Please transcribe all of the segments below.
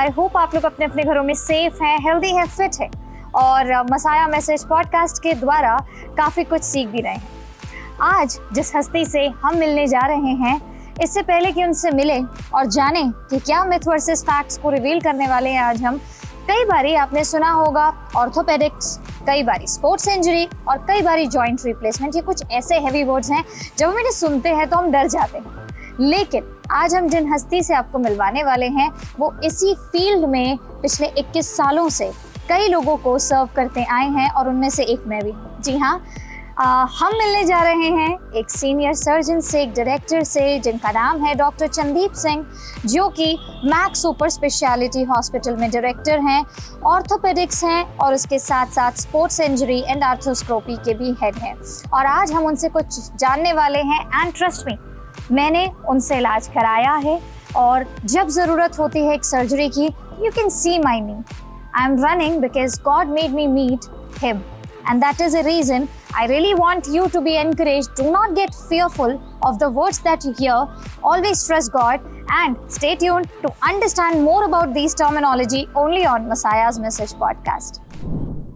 I hope आप लोग अपने अपने घरों में सेफ हैं, हेल्दी हैं, फिट हैं और मसाया मैसेज पॉडकास्ट के द्वारा काफ़ी कुछ सीख भी रहे हैं। आज जिस हस्ती से हम मिलने जा रहे हैं, इससे पहले कि उनसे मिले और जाने कि क्या मिथ वर्सेस फैक्ट्स को रिवील करने वाले हैं आज हम, कई बारी आपने सुना होगा ऑर्थोपेडिक्स, कई बारी स्पोर्ट्स इंजरी और कई बारी जॉइंट रिप्लेसमेंट। ये कुछ ऐसे हैवी वर्ड्स हैं जब हम इन्हें सुनते हैं तो हम डर जाते हैं, लेकिन आज हम जिन हस्ती से आपको मिलवाने वाले हैं वो इसी फील्ड में पिछले 21 सालों से कई लोगों को सर्व करते आए हैं और उनमें से एक मैं भी हूँ। जी हाँ, हम मिलने जा रहे हैं एक सीनियर सर्जन से, एक डायरेक्टर से जिनका नाम है डॉक्टर चंदीप सिंह, जो कि मैक्स सुपर स्पेशलिटी हॉस्पिटल में डायरेक्टर हैं, ऑर्थोपेडिक्स हैं और उसके साथ साथ स्पोर्ट्स इंजरी एंड आर्थ्रोस्कोपी के भी हेड हैं। और आज हम उनसे कुछ जानने वाले हैं एंड ट्रस्ट मी, मैंने उनसे इलाज कराया है और जब ज़रूरत होती है एक सर्जरी की, you can see my me, I am running because God made me meet him and that is a reason I really want you to be encouraged. Do not get fearful of the words that you hear. Always trust God and stay tuned to understand more about these terminology only on Messiah's Message podcast.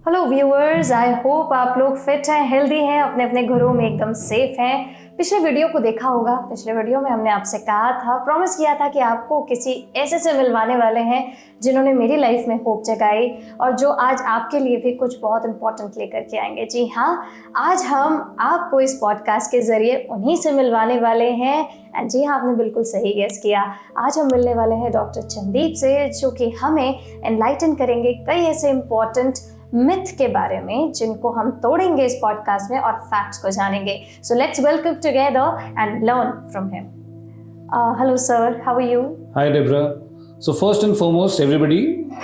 Hello viewers, I hope आप लोग fit हैं, healthy हैं, अपने अपने घरों में एकदम safe हैं। पिछले वीडियो को देखा होगा, पिछले वीडियो में हमने आपसे कहा था, प्रॉमिस किया था कि आपको किसी ऐसे से मिलवाने वाले हैं जिन्होंने मेरी लाइफ में होप जगाई और जो आज आपके लिए भी कुछ बहुत इंपॉर्टेंट लेकर के आएंगे। जी हाँ, आज हम आपको इस पॉडकास्ट के जरिए उन्हीं से मिलवाने वाले हैं। एंड जी हाँ, आपने बिल्कुल सही गेस किया, आज हम मिलने वाले हैं डॉक्टर चंदीप से, जो कि हमें एनलाइटन करेंगे कई ऐसे इंपॉर्टेंट मिथ के बारे में जिनको हम तोड़ेंगे इस पॉडकास्ट में और फैक्ट्स को जानेंगे। So let's welcome together and learn from him. Hello sir, how are you? Hi Deborah. So first and foremost, everybody,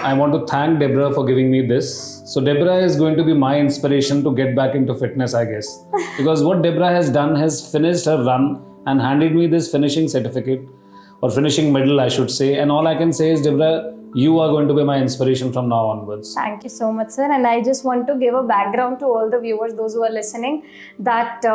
I want to thank Deborah for giving me this. So Deborah is going to be my inspiration to get back into fitness, I guess. Because what Deborah has done has finished her run and handed me this finishing certificate or finishing medal, I should say. And all I can say is, Deborah, you are going to be my inspiration from now onwards. Thank you so much, sir. And I just want to give a background to all the viewers, those who are listening, that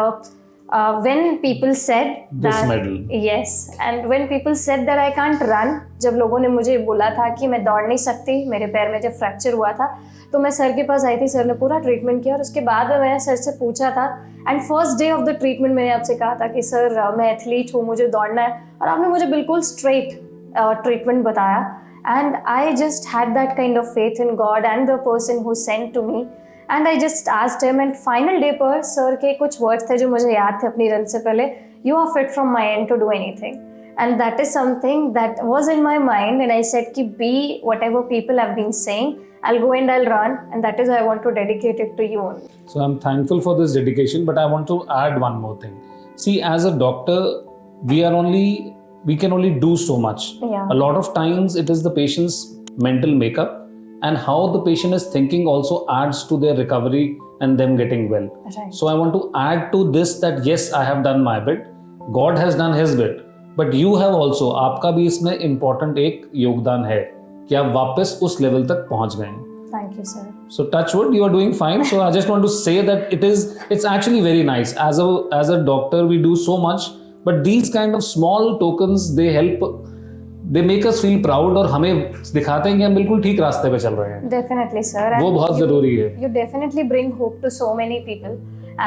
when people said This that medal. yes, and when people said that I can't run, जब लोगों ने मुझे बोला था कि मैं दौड़ नहीं सकती, मेरे पैर में जब फ्रैक्चर हुआ था, तो मैं सर के पास आई थी, सर ने पूरा ट्रीटमेंट किया और उसके बाद में मैंने सर से पूछा था and first day of the treatment मैंने आपसे कहा था कि सर मैं एथलीट हूँ, मुझे दौड़ना है, और आपने मुझे बिल्कुल स्ट्रेट ट्रीटमेंट बताया। And I just had that kind of faith in God and the person who sent to me. And I just asked him, and final day पर सर के कुछ words थे जो मुझे याद थे अपनी रन से पहले, you are fit from my end to do anything. And that is something that was in my mind, and I said कि be whatever people have been saying, I'll go and I'll run, and that is why I want to dedicate it to you only. So I'm thankful for this dedication, but I want to add one more thing. See, as a doctor, we can only do so much. Yeah. A lot of times it is the patient's mental makeup and how the patient is thinking also adds to their recovery and them getting well. Right. So I want to add to this that yes, I have done my bit, God has done his bit, but you have also, आपका भी इसमें important एक योगदान है कि आप वापस उस लेवल तक पहुंच गए हैं। Thank you, sir. So touch wood, you are doing fine. So I just want to say that it's actually very nice. As a doctor, we do so much. But these kind of small tokens, they make us feel proud और हमें दिखाते हैं कि हम बिल्कुल ठीक रास्ते पे चल रहे हैं। Definitely, sir. वो बहुत जरूरी है। You definitely bring hope to so many people,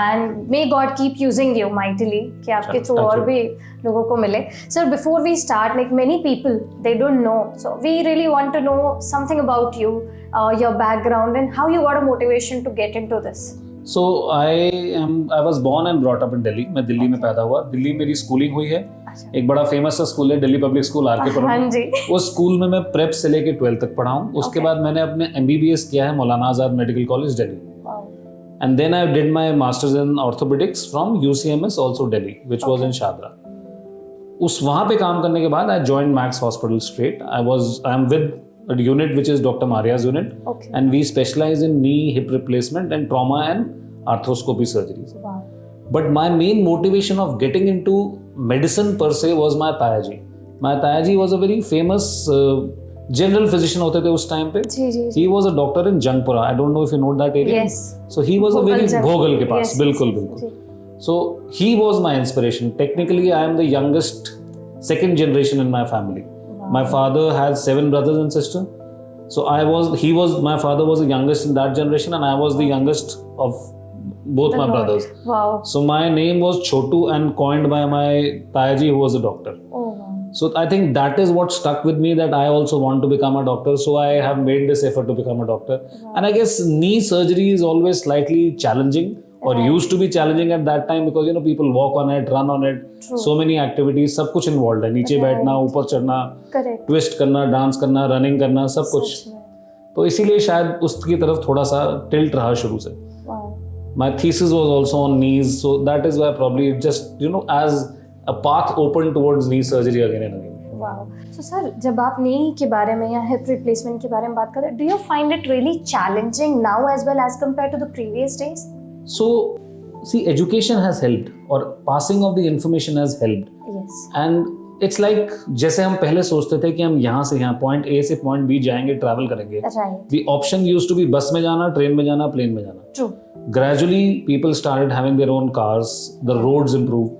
and may God keep using you mightily कि आपके थ्रू और भी लोगों को मिले। Sir, before we start, like many people, they don't know, so we really want to know something about you, your background, and how you got a motivation to get into this. So I was born and brought up in Delhi. मैं दिल्ली में पैदा हुआ, दिल्ली मेरी schooling हुई है। एक बड़ा famous सा स्कूल है, दिल्ली पब्लिक स्कूल, आर.के. पुरम। हाँ जी। उस स्कूल में मैं प्रेप से लेके 12th तक पढ़ा हूँ। उसके बाद मैंने अपने MBBS किया है Maulana Azad medical college Delhi. And then I did my masters in orthopedics from UCMS also Delhi, which was in Shadra. उस वहाँ पे काम करने के बाद I joined Max Hospital straight. I am with a unit which is Dr. Maria's unit, Okay. and we specialize in knee, hip replacement and trauma and arthroscopy surgeries. Wow. But my main motivation of getting into medicine per se was my Tayaji. My Tayaji was a very famous general physician होते थे उस time पे। जी जी। He was a doctor in Jangpura. I don't know if you know that area. Yes. So he was a very भोगल के पास, Yes, बिल्कुल yes, बिल्कुल। जी। So he was my inspiration. Technically, I am the youngest, second generation in my family. My father has 7 brothers and sisters. So my father was the youngest in that generation, and I was the youngest of both my brothers. Wow. So my name was Chotu and coined by my Tayaji, who was a doctor. Oh wow. So I think that is what stuck with me, that I also want to become a doctor. So I have made this effort to become a doctor. Wow. And I guess knee surgery is always slightly challenging, or used to be challenging at that time, because people walk on it, run on it. True. So many activities, सब कुछ involved है. नीचे बैठना, ऊपर चढ़ना, Correct. Twist करना, dance करना, running करना, सब कुछ. सच में. तो इसीलिए शायद उसकी तरफ थोड़ा सा टिल्ट रहा शुरू से. Wow. My thesis was also on knees, so that is why probably it just as a path opened towards knee surgery again and again. Wow. So sir, जब आप नी के बारे में या हिप रिप्लेसमेंट के बारे में बात करते हैं, do you find it really challenging now as well as compared to the previous days? So, see, education has helped, or passing of the information has helped. Yes. And it's like, जैसे हम पहले सोचते थे कि हम यहाँ से यहाँ पॉइंट ए से पॉइंट बी जाएंगे, ट्रैवल करेंगे. Right. The option used to be बस में जाना, ट्रेन में जाना, प्लेन में जाना. True. Gradually, people started having their own cars, the roads improved.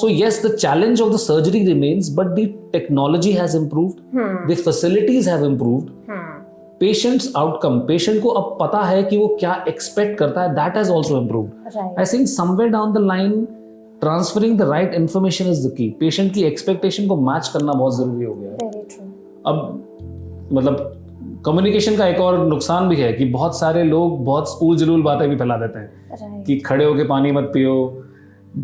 So yes, the challenge of the surgery remains, but the technology has improved, the facilities have improved, patient's outcome, patient को अब पता है कि वो क्या expect करता है, that has also improved. Right. I think somewhere down the line, transferring the right information is the key. Patient की expectation को match करना बहुत जरूरी हो गया है. Very true. अब मतलब कम्युनिकेशन का एक और नुकसान भी है कि बहुत सारे लोग बहुत स्कूल जलूल बातें भी फैला देते हैं. Right. कि खड़े होके पानी मत पियो,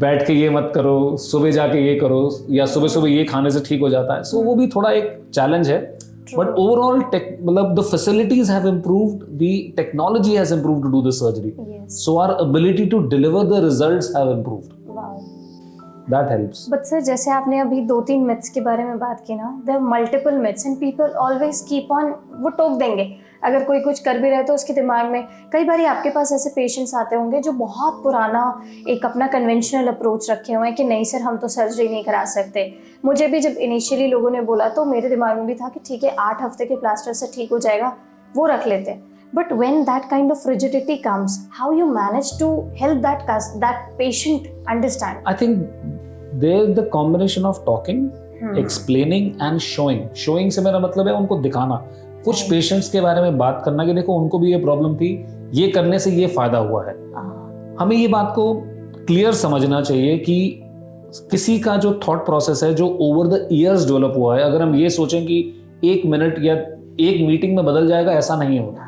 बैठ के ये मत करो, सुबह जाके ये करो, या सुबह सुबह ये खाने से ठीक हो जाता है. सो वो भी थोड़ा एक चैलेंज है. बट ओवरऑल मतलब the facilities have improved, the technology has improved to do the surgery. Yes. So our ability to deliver the results have improved. Wow. That helps. But sir, जैसे आपने अभी 2-3 मिथ्स के बारे में बात की ना, there multiple myths and people always keep on, वो टोक देंगे. अगर कोई कुछ कर भी रहे तो उसके दिमाग में, कई बार आपके पास ऐसे पेशेंट्स आते होंगे जो बहुत पुराना एक अपना कन्वेंशनल अप्रोच रखे हुए हैं कि नहीं सर, हम तो सर्जरी नहीं करा सकते. मुझे भी जब इनिशियली लोगों ने बोला तो मेरे दिमाग में भी था कि ठीक है, 8 हफ्ते के प्लास्टर से ठीक हो जाएगा, वो रख लेते. But when that kind of rigidity comes, how you manage to help that patient understand? I think there's the combination of talking, explaining and showing. Showing से मेरा मतलब है उनको दिखाना. कुछ पेशेंट्स के बारे में बात करना कि देखो उनको भी ये प्रॉब्लम थी, ये करने से ये फायदा हुआ है. हमें ये बात को क्लियर समझना चाहिए कि किसी का जो थॉट प्रोसेस है, जो ओवर द ईयर्स डेवलप हुआ है, अगर हम ये सोचें कि 1 मिनट या 1 मीटिंग में बदल जाएगा, ऐसा नहीं होता.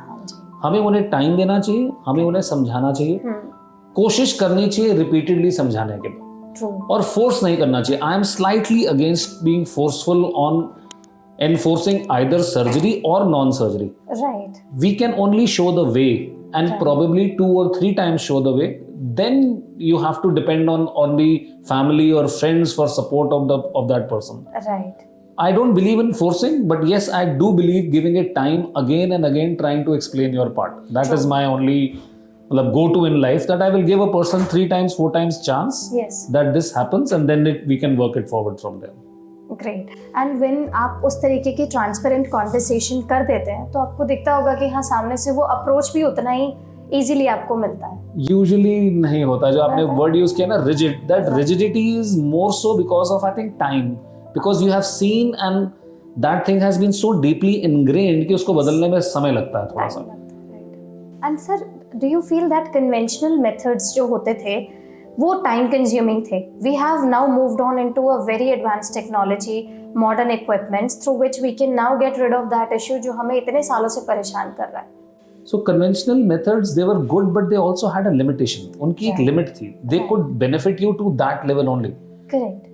हमें उन्हें टाइम देना चाहिए, हमें उन्हें समझाना चाहिए, कोशिश करनी चाहिए रिपीटेडली समझाने के बाद, और फोर्स नहीं करना चाहिए. I am slightly against being forceful on enforcing either surgery or non-surgery. Right. We can only show the way, and probably 2 or 3 times show the way. Then you have to depend on the family or friends for support of that person. Right. I don't believe in forcing, but yes, I do believe giving it time again and again, trying to explain your part. That is my only go-to in life, that I will give a person 3 times, 4 times chance. Yes. That this happens, and then we can work it forward from there. Great. And when आप उस तरीके की transparent conversation कर देते हैं तो आपको दिखता होगा कि हाँ, सामने से वो अप्रोच भी उतना ही इजीली आपको मिलता है. यूजुअली नहीं होता. जो आपने वर्ड यूज किया ना, rigid, that rigidity is more so because of I think time, because you have seen and that thing has been so deeply ingrained कि उसको बदलने में समय लगता है थोड़ा सा. And sir, do you feel that conventional methods जो होते थे वो टाइम कंज्यूमिंग थे? We have now moved on into a very advanced technology, modern equipments through which we can now get rid of that issue जो हमें इतने सालों से परेशान कर रहा है. So conventional methods, they were good, but they also had a limitation. उनकी एक लिमिट थी. They could benefit you to that level only. Correct.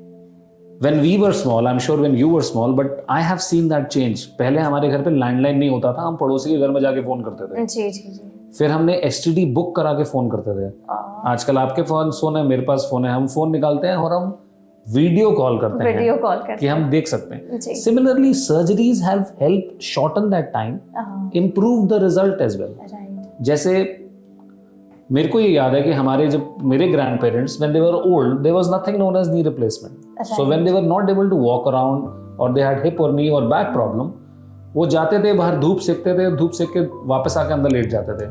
When we were small, I'm sure when you were small, but I have seen that change. पहले हमारे घर पे landline नहीं होता था, हम पड़ोसी के घर में जाके फोन करते थे. जी जी जी. फिर हमने STD बुक करा के फोन करते थे. आजकल आपके फोन है, मेरे पास फोन है, हम फोन निकालते हैं और हम वीडियो कॉल करते हैं. वीडियो कॉल करते कि हम देख सकते हैं. Similarly, surgeries have helped shorten that time, improve the result as well. Right. जैसे मेरे को ये याद है कि हमारे जब मेरे grand parents when they were old, there was nothing known as knee replacement. So when they were not able to walk around or they had hip or knee or back problem, वो जाते थे बाहर, धूप सेकते थे, धूप सेक के वापस आके अंदर लेट जाते थे.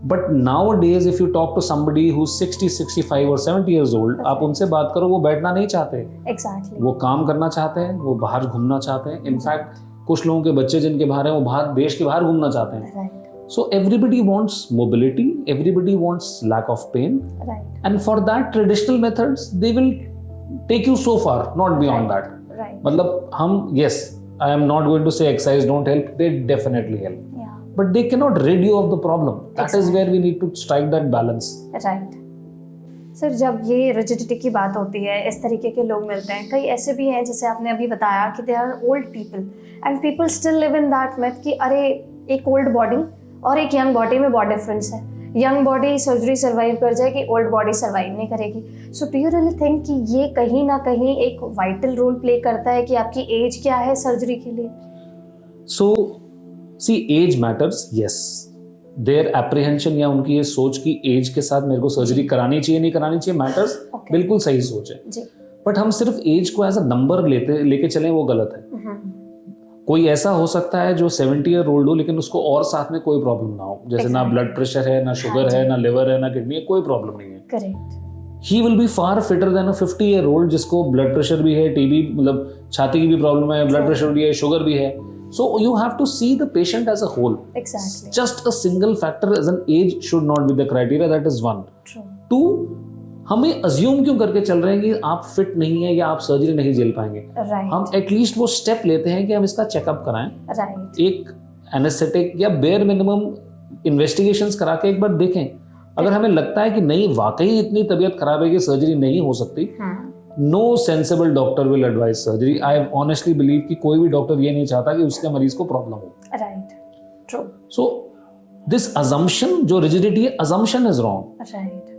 But nowadays, if you talk to somebody who's 60, 65 or 70 years old, आप उनसे बात करो, वो बैठना नहीं चाहते. Exactly. वो काम करना चाहते हैं, वो बाहर घूमना चाहते हैं. इनफैक्ट कुछ लोगों के बच्चे जिनके बाहर हैं, वो बाहर देश के बाहर घूमना चाहते हैं. Right. So everybody wants mobility, everybody wants lack of pain. Right. And for that, traditional methods, they will take you so far, not beyond that. Right. मतलब हम, yes, I am not going to say exercise don't help, they definitely help. Yeah. But they cannot rid you of the problem. That is Exactly. where we need to strike that balance. Right. Sir, जब ये rigidity की बात होती है, इस तरीके के लोग मिलते हैं. कई ऐसे भी हैं, जैसे आपने अभी बताया कि they are old people and people still live in that myth कि अरे एक ओल्ड बॉडी और एक यंग बॉडी में बहुत डिफरेंस है. यंग बॉडी सर्जरी सर्वाइव कर जाएगी, ओल्ड बॉडी सर्वाइव नहीं करेगी. So do you really think कि ये कहीं ना कहीं एक वाइटल रोल प्ले करता है कि आपकी एज क्या है सर्जरी के लिए? So, see, age matters, yes. Their apprehension या उनकी ये सोच की एज के साथ मेरे को सर्जरी करानी चाहिए नहीं करानी चाहिए मैटर्स, Okay. बिल्कुल सही सोच है. जी. बट हम सिर्फ एज को एज अ नंबर लेके चलें, वो गलत है. कोई ऐसा हो सकता है जो 70 ईयर ओल्ड हो लेकिन उसको और साथ में कोई प्रॉब्लम ना हो, जैसे ना ब्लड प्रेशर है, ना शुगर है, ना लिवर है, ना किडनी है, कोई प्रॉब्लम नहीं है. Correct. He will be far fitter than a 50-year-old जिसको ब्लड प्रेशर भी है, टीबी मतलब छाती की भी प्रॉब्लम है, ब्लड प्रेशर भी है, शुगर भी है. So you have to see the patient as a whole. Exactly. Just a single factor as an age should not be the criteria. That is one. True. Two, हमें assume क्यों करके चल रहे हैं कि आप फिट नहीं है या आप सर्जरी नहीं झेल पाएंगे. Right. हम एटलीस्ट वो स्टेप लेते हैं कि हम इसका चेकअप कराएं. Right. एक एनेस्थेटिक या बेयर मिनिमम इन्वेस्टिगेशंस करा के एक बार देखें. अगर हमें लगता है कि नहीं वाकई इतनी तबीयत खराब है कि सर्जरी नहीं हो सकती, no sensible doctor will advise surgery. I honestly believe कि कोई भी डॉक्टर ये नहीं चाहता कि उसके मरीज को प्रॉब्लम हो. Right. True. So this assumption जो रिजिडिटी है, assumption is wrong. Right.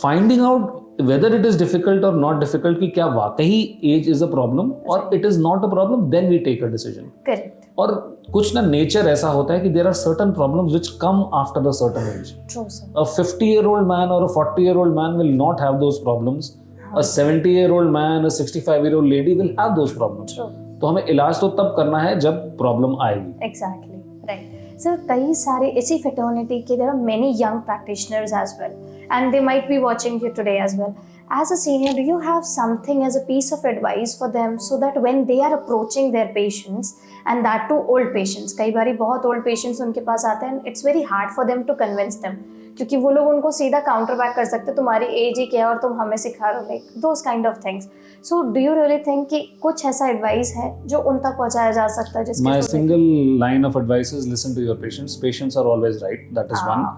Finding out whether it is difficult or not difficult कि क्या वाकई एज इज अ प्रॉब्लम और it is not a problem, then we take a decision. Correct. और कुछ ना nature ऐसा होता है कि there are certain problems which come after a certain age. True, sir. A 50-year-old man or a 40-year-old man will not have those problems. A 70-year-old man, a 65-year-old lady will have those problems. True. तो हमें इलाज तो तब करना है जब problem आएगी. Exactly. Right. So, कई सारे इसी fraternity के there are many young practitioners as well, and they might be watching you today as well. As a senior, do you have something as a piece of advice for them so that when they are approaching their patients, and that too old patients, कई बारी बहुत old patients उनके पास आते हैं, it's very hard for them to convince them, क्योंकि वो लोग उनको सीधा काउंटर बैक कर सकते, तुम्हारी एज ही क्या है और तुम हमें सिखा रहे हो, like those kind of things. So do you really think कि कुछ ऐसा एडवाइस है जो उन तक पहुंचाया जा सकता है जिसके My through single line of advice is listen to your patients. Patients are always right. That is one.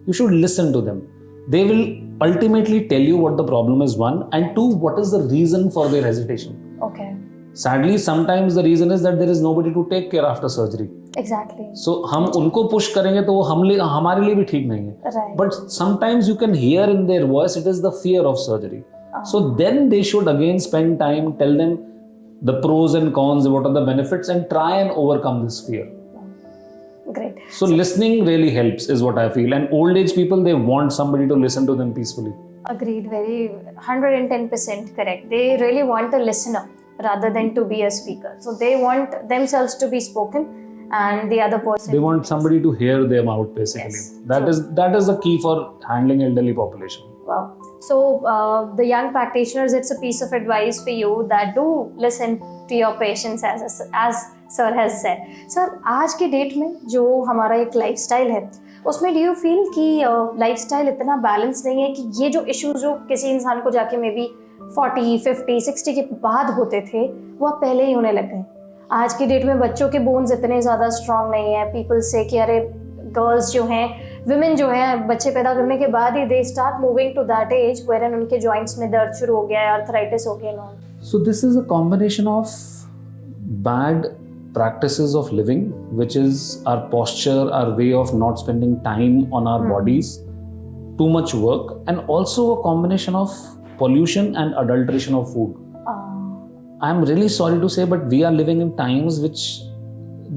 You should listen to them. They will ultimately tell you what the problem is, one, and two, what is the reason for their hesitation. Okay. Sadly, sometimes the reason is that there is nobody to take care after surgery. Exactly. So हम उनको push करेंगे तो वो हमारे लिए भी ठीक नहीं है. Right. But sometimes you can hear in their voice it is the fear of surgery. So then they should again spend time, tell them the pros and cons, what are the benefits, and try and overcome this fear. Great. So listening really helps is what I feel. And old age people, they want somebody to listen to them peacefully. Agreed. Very 110% correct. They really want a listener rather than to be a speaker. So they want themselves to be spoken and the other person. They want somebody to hear them out basically. Yes, That is the key for handling elderly population. Wow. So the young practitioners, it's a piece of advice for you that do listen to your patients as sir has said. Sir, आज के date में जो हमारा एक lifestyle है, उसमें do you feel कि lifestyle इतना बैलेंस नहीं है कि ये जो इश्यूज जो किसी इंसान को जाके मे बी 40, 50, 60 के बाद होते थे, वो अब पहले ही होने लग गए. आज की डेट में बच्चों के बोन्स इतने ज़्यादा स्ट्रांग नहीं है. पीपल से कि अरे गर्ल्स जो हैं, विमेन जो हैं, बच्चे पैदा करने के बाद ही they start moving to that age where उनके जॉइंट्स में दर्द शुरू हो गया है, आर्थराइटिस हो गया है. So this is a combination of bad practices of living, which is our posture, our way of not spending time on our bodies, too much work, and also a combination of pollution and adulteration of food. I'm really sorry to say, but we are living in times which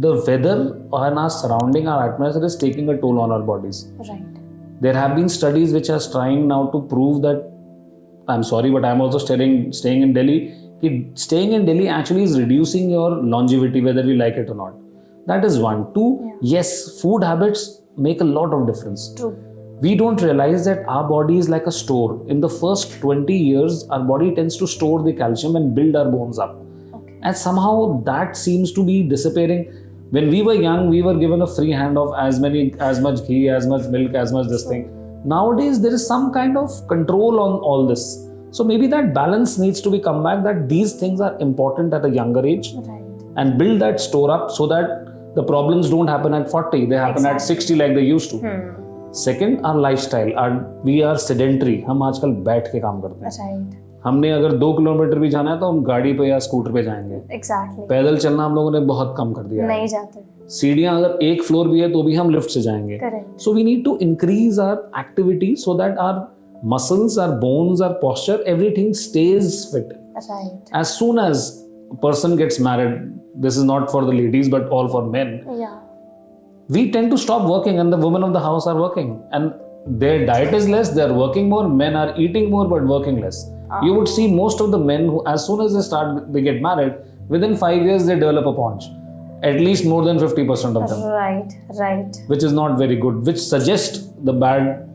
the weather and our surrounding, our atmosphere is taking a toll on our bodies. Right. There have been studies which are trying now to prove that, I'm sorry, but I'm also staying in Delhi. Staying in Delhi actually is reducing your longevity, whether we like it or not. That is one. Two, yes, food habits make a lot of difference. True. we don't realize that our body is like a store. In the first 20 years, our body tends to store the calcium and build our bones up. Okay. And somehow that seems to be disappearing. When we were young, we were given a free hand of as much ghee, as much milk, as much this thing. Nowadays, there is some kind of control on all this. So maybe that balance needs to be come back, that these things are important at a younger age. Right. And build that store up so that the problems don't happen at 40, they happen at 60 like they used to. Second, our lifestyle. We are sedentary. हम आजकल बैठ के काम करते हैं. Right. हमने अगर 2 kilometre भी जाना है तो हम गाड़ी पे या स्कूटर पे जाएंगे. Exactly. पैदल चलना हम लोगों ने बहुत कम कर दिया है. नहीं जाते. सीढ़ियाँ अगर एक फ्लोर भी है तो भी हम लिफ्ट से जाएंगे. Correct. So we need to increase our activity so that our muscles, our bones, our posture, everything stays fit. Right. As soon as a person gets married, this is not for the ladies but all for men, Yeah. we tend to stop working and the women of the house are working and their diet is less, they are working more, men are eating more but working less. You would see most of the men who, as soon as they get married, within 5 years they develop a paunch. At least more than 50% of them. Right. Right. Which is not very good, which suggests the bad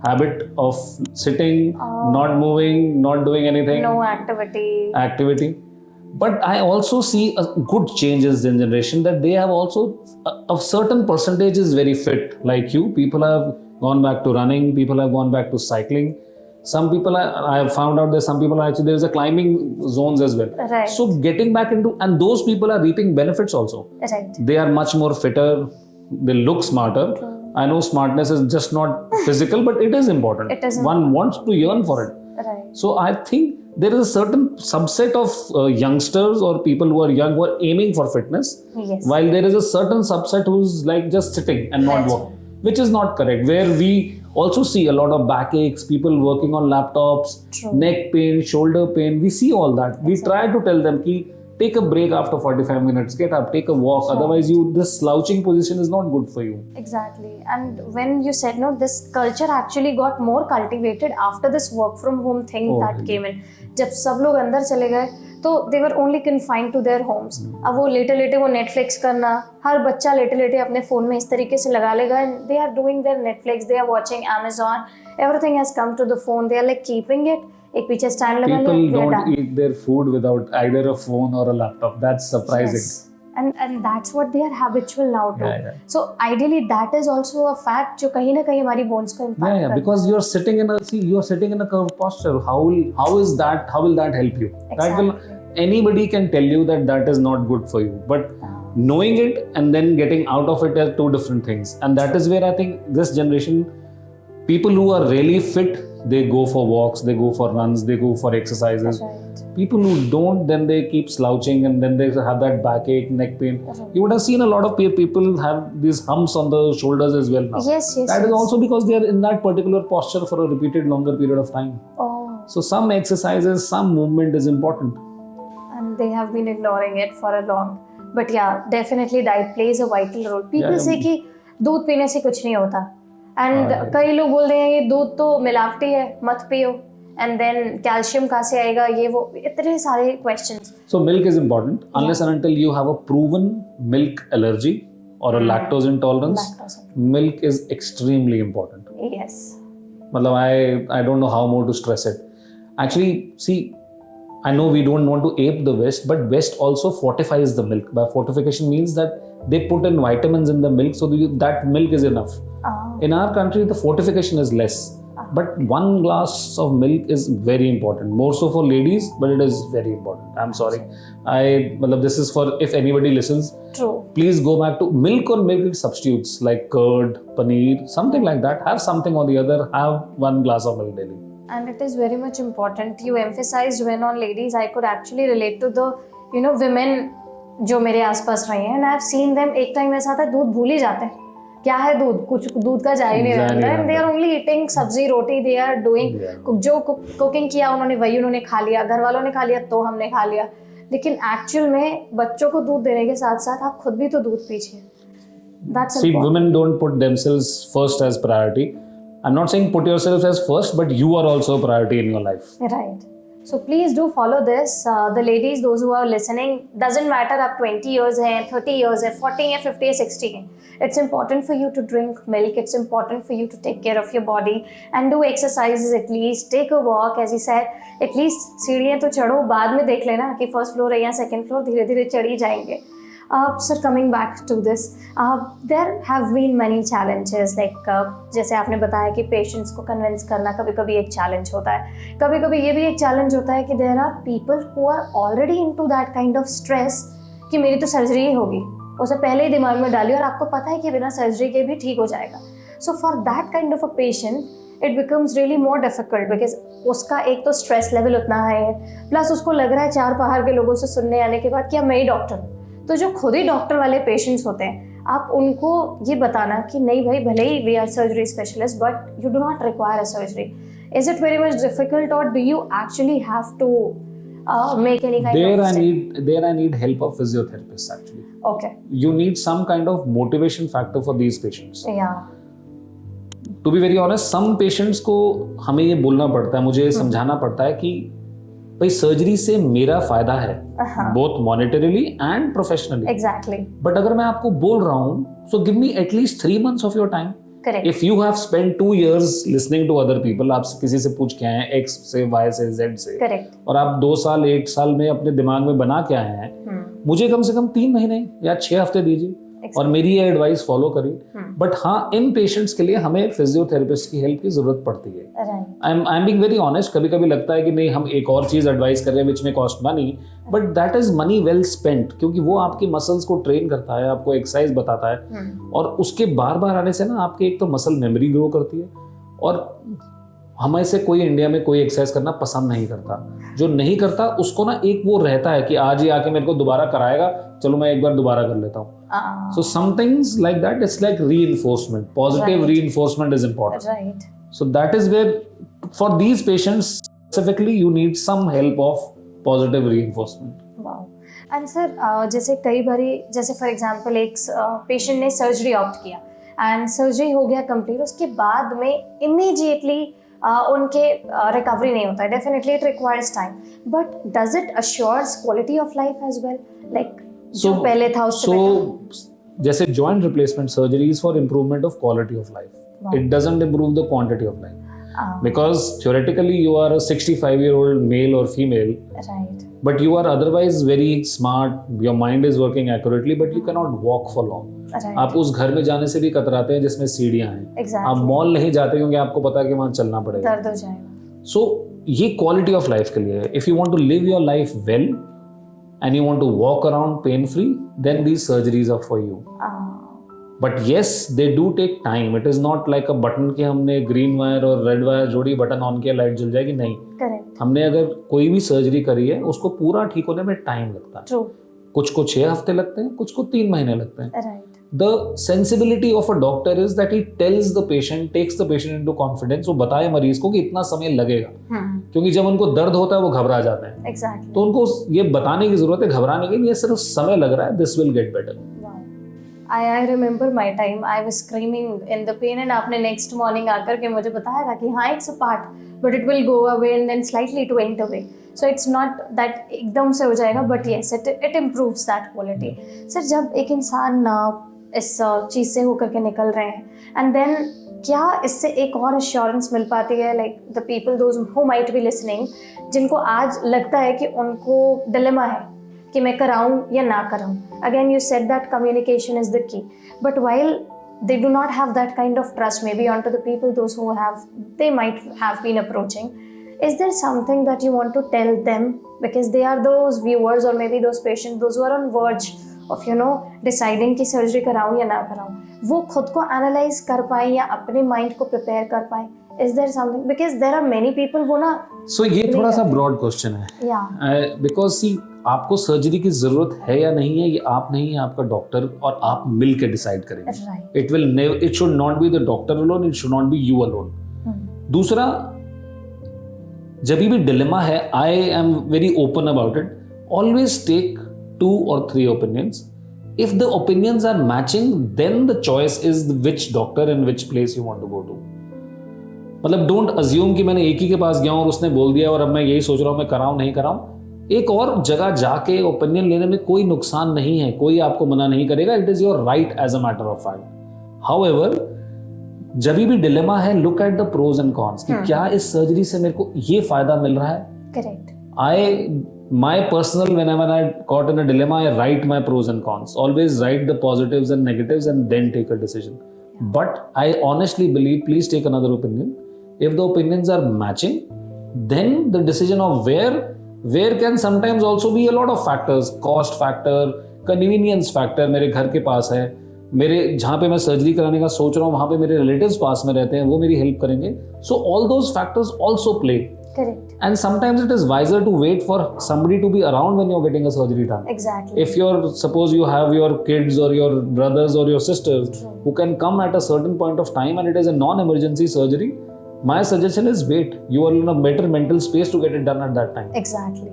habit of sitting, not moving, not doing anything. No activity. But I also see a good changes in generation, that they have also a certain percentage is very fit. Like you, people have gone back to running, people have gone back to cycling. Some people, I have found out that some people are actually, there is a climbing zones as well. Right. So getting back into, and those people are reaping benefits also. Right. They are much more fitter, they look smarter. I know smartness is just not physical, but it is important. It is One wants to yearn for it. Right. So I think there is a certain subset of youngsters or people who are young who are aiming for fitness, Yes. while there is a certain subset who's like just sitting and not Right. working, which is not correct. Where we also see a lot of backaches, people working on laptops, True. neck pain, shoulder pain. We see all that. We try to tell them ki take a break after 45 minutes, get up, take a walk. Otherwise, this slouching position is not good for you. Exactly. And when you said no, this culture actually got more cultivated after this work from home thing Oh, that came in. जब सब लोग अंदर चले गए तो they were only confined to their homes. अब वो लेटे लेटे वो Netflix करना, हर बच्चा लेटे लेटे अपने फोन में इस तरीके से लगा लेगा, and they are doing their Netflix, they are watching Amazon, everything has come to the phone, they are like keeping it. एक पीछे स्टैंड लगा लिया, People we are don't done. eat their food without either a phone or a laptop. That's surprising. Yes. And that's what they are habitual now too. Yeah, yeah. So ideally that is also a fact जो कहीं ना कहीं हमारी bones को impact Yeah, करता है. because you're sitting in a curved posture. How will that help you? That will, anybody can tell you that is not good for you. But knowing it and then getting out of it are two different things. And that is where I think this generation, people who are really fit, they go for walks, they go for runs, they go for exercises. Right. People who don't, then they keep slouching and then they have that backache, neck pain. You would have seen a lot of people have these humps on the shoulders as well now. Yes. That is also because they are in that particular posture for a repeated longer period of time. Oh, So some exercises, some movement is important. and they have been ignoring it for a long. But yeah, definitely diet plays a vital role. People Yeah. say कि दूध पीने से कुछ नहीं होता. And हाँ. कई लोग बोल रहे हैं ये दूध तो मिलावटी है, मत पियो. And then कैल्शियम कहाँ से आएगा, ये वो इतने सारे questions. So milk is important unless and until you have a proven milk allergy or a lactose intolerance. Lactose. Milk is extremely important. Yes. Matlab, I don't know how more to stress it. Actually, see, I know we don't want to ape the West, but West also fortifies the milk. By fortification means that they put in vitamins in the milk so that milk is enough. In our country, the fortification is less. But 1 glass of milk is very important. More so for ladies, but it is very important. I'm sorry. This is for if anybody listens. True. Please go back to milk or milk substitutes like curd, paneer, something like that. Have something or the other. Have 1 glass of milk daily. And it is very much important. You emphasized when on ladies. I could actually relate to the, women जो मेरे आसपास रहे हैं. And I've seen them. एक time ऐसा था दूध भूल ही जाते हैं. क्या है दूध, कुछ दूध का जा ही नहीं रहता है. They are only eating सब्जी रोटी. They are doing जो कुकिंग किया उन्होंने खा लिया, घर वालों ने खा लिया तो हमने खा लिया. लेकिन एक्चुअल में बच्चों को दूध देने के साथ साथ आप खुद भी तो दूध पीजिए. That's See, important. women don't put themselves first as priority. I'm not saying put yourself as first, but you are also a priority in your life. Right. So please do follow this. The ladies, those who are listening, doesn't matter आप 20 years हैं, 30 years हैं, 40 हैं, 50 हैं, 60 हैं. It's important for you to drink milk. It's important for you to take care of your body and do exercises at least. Take a walk, as he said. At least सीढ़ियाँ तो चढ़ो, बाद में देख लेना कि first floor है या second floor, धीरे धीरे चढ़ ही जाएंगे. Sir, coming back to this, there have been many challenges like जैसे आपने बताया कि patients को convince करना कभी कभी एक challenge होता है, कभी कभी ये भी एक challenge होता है कि there are people who are already into that kind of stress कि मेरी तो surgery ही होगी, उसे पहले ही दिमाग में डाली और आपको पता है कि बिना surgery के भी ठीक हो जाएगा. So for that kind of a patient it becomes really more difficult because उसका एक तो stress level उतना है, plus उसको लग रहा है चार पहाड़ के लोगों से सुनने आने के बाद कि अब मैं ही डॉक्टर हूँ. तो जो खुद ही डॉक्टर वाले पेशेंट्स होते हैं, आप उनको ये बताना कि नहीं भाई, भले ही we are surgery specialist but you do not require a surgery. Is it very much difficult और do you actually have to make any kind there of I need help of physiotherapists actually. Okay. You need some kind of motivation factor for these patients. Yeah. To be very honest, some patients को हमें ये बोलना पड़ता है, मुझे समझाना पड़ता है कि भाई सर्जरी से मेरा फायदा है, both monetarily and professionally. Exactly. But अगर मैं आपको बोल रहा हूँ, so give me at least 3 months of your time. Correct. If you have spent 2 years listening to other people, आप किसी से पूछ के आए हैं, X से, Y से, Z से, Correct. और आप 2 साल 1 साल में अपने दिमाग में बना के आए हैं, मुझे कम से कम 3 महीने या 6 हफ्ते दीजिए और मेरी ये एडवाइस फॉलो करिए. बट हाँ, इन पेशेंट्स के लिए हमें फिजियोथेरेपिस्ट की हेल्प की जरूरत पड़ती है. I am being very honest. कभी कभी लगता है कि नहीं, हम एक और चीज एडवाइस कर रहे हैं विच में cost money, but that is money well spent, क्योंकि वो आपकी मसल्स को ट्रेन करता है, आपको एक्सरसाइज बताता है, और उसके बार बार आने से ना आपकी एक तो मसल मेमोरी ग्रो करती है. और हमें से कोई इंडिया में कोई एक्सरसाइज करना पसंद नहीं करता. जो नहीं करता उसको ना एक वो रहता है कि आज ही आके मेरे को दोबारा कराएगा, चलो मैं एक बार दोबारा कर लेता हूँ. So some things like that, it's like reinforcement. Positive reinforcement is important. Right. So that is where, for these patients specifically, you need some help of positive reinforcement. Wow. And sir, जैसे कई बारी, जैसे for example एक patient ने surgery opt किया and surgery हो गया complete, उसके बाद में इमीडिएटली उनके रिकवरी नहीं होता है. Definitely it requires time, but does it assures quality of life as well? Like जो पहले था उससे बेटर. जैसे joint replacement surgery is for improvement of quality of life. It doesn't improve the quantity of life. Because theoretically you are a 65-year-old male or female, right, but you are otherwise very smart, your mind is working accurately, but you cannot walk for long. right. आप उस घर में जाने से भी कतराते हैं जिसमें सीढ़ियां हैं. exactly. आप मॉल नहीं जाते क्योंकि आपको पता है कि वहां चलना पड़ेगा, दर्द हो जाएगा. So ये क्वालिटी ऑफ लाइफ के लिए है. If you want to live your life well and you want to walk around pain free, then these surgeries are for you. But yes, they do take time. It is not like a button कि हमने green wire और red wire जोड़ी, button on किया light जल जाएगी. नहीं. Correct. हमने अगर कोई भी सर्जरी करी है, उसको पूरा ठीक होने में टाइम लगता है. True. कुछ को 6 हफ्ते लगते हैं, कुछ को 3 महीने लगते हैं. Right. The sensibility of a doctor is that he tells the patient, takes the patient into confidence. वो बताए मरीज को कि इतना समय लगेगा, क्योंकि जब उनको दर्द होता है वो घबरा जाते हैं. Exactly. तो उनको ये बताने की जरूरत है, घबराने की नहीं, ये सिर्फ समय लग रहा है. This will get better. I remember my time. I was screaming in the pain and आपने next morning आकर के मुझे बताया था कि हाँ, it's a part, but it will go away and then slightly it went away. So it's not that एकदम से हो जाएगा, but yes, it improves that quality. Sir, जब एक इंसान इस चीज़ से होकर के निकल रहे हैं, and then क्या इससे एक और assurance मिल पाती है, like the people those who might be listening, जिनको आज लगता है कि उनको dilemma है कि मैं कराऊं या ना कराऊं. Again, you said that communication is the key. But while they do not have that kind of trust, maybe onto the people, those who have, they might have been approaching, is there something that you want to tell them? Because they are those viewers or maybe those patients, those who are on verge of, deciding कि surgery कराऊं या ना कराऊं. वो खुद को analyze कर पाए या अपने mind को prepare कर पाए. Is there something? Because there are many people वो ना. So ये थोड़ा सा broad question है. Yeah. Because see, आपको सर्जरी की जरूरत है या नहीं है, ये आप नहीं है, आपका डॉक्टर और आप मिल के डिसाइड करेंगे. Right. It should not be the doctor alone, it should not be you alone. दूसरा, जब भी डिलेमा है, I am very open about it. Always take 2 or 3 opinions. If the opinions are matching, then the choice is which doctor and which place you want to go to. मतलब don't assume कि मैंने एक ही के पास गया हूं और उसने बोल दिया और अब मैं यही सोच रहा हूं मैं कराऊं नहीं कराऊं। एक और जगह जाके ओपिनियन लेने में कोई नुकसान नहीं है, कोई आपको मना नहीं करेगा। It is your right as a matter of fact. However, जब भी डिलेमा है, look at the pros and cons कि क्या इस सर्जरी से मेरे को ये फायदा मिल रहा है। Correct. My personal, whenever I caught in a dilemma, I write my pros and cons. Always write the positives and negatives and then take a decision. But I honestly believe, please take another opinion. If the opinions are matching, then the decision of where can sometimes also be a lot of factors. Cost factor, convenience factor. मेरे घर के पास है, मेरे जहाँ पे मैं surgery कराने का सोच रहा हूँ वहाँ पे मेरे रिलेटिव्स पास में रहते हैं, वो मेरी हेल्प करेंगे. So all those factors also play. Correct. And sometimes it is wiser to wait for somebody to be around when you're getting a surgery done. Exactly. If suppose you have your kids or your brothers or your sisters who can come at a certain point of time and it is a non-emergency surgery, my suggestion is wait. You are in a better mental space to get it done at that time. Exactly.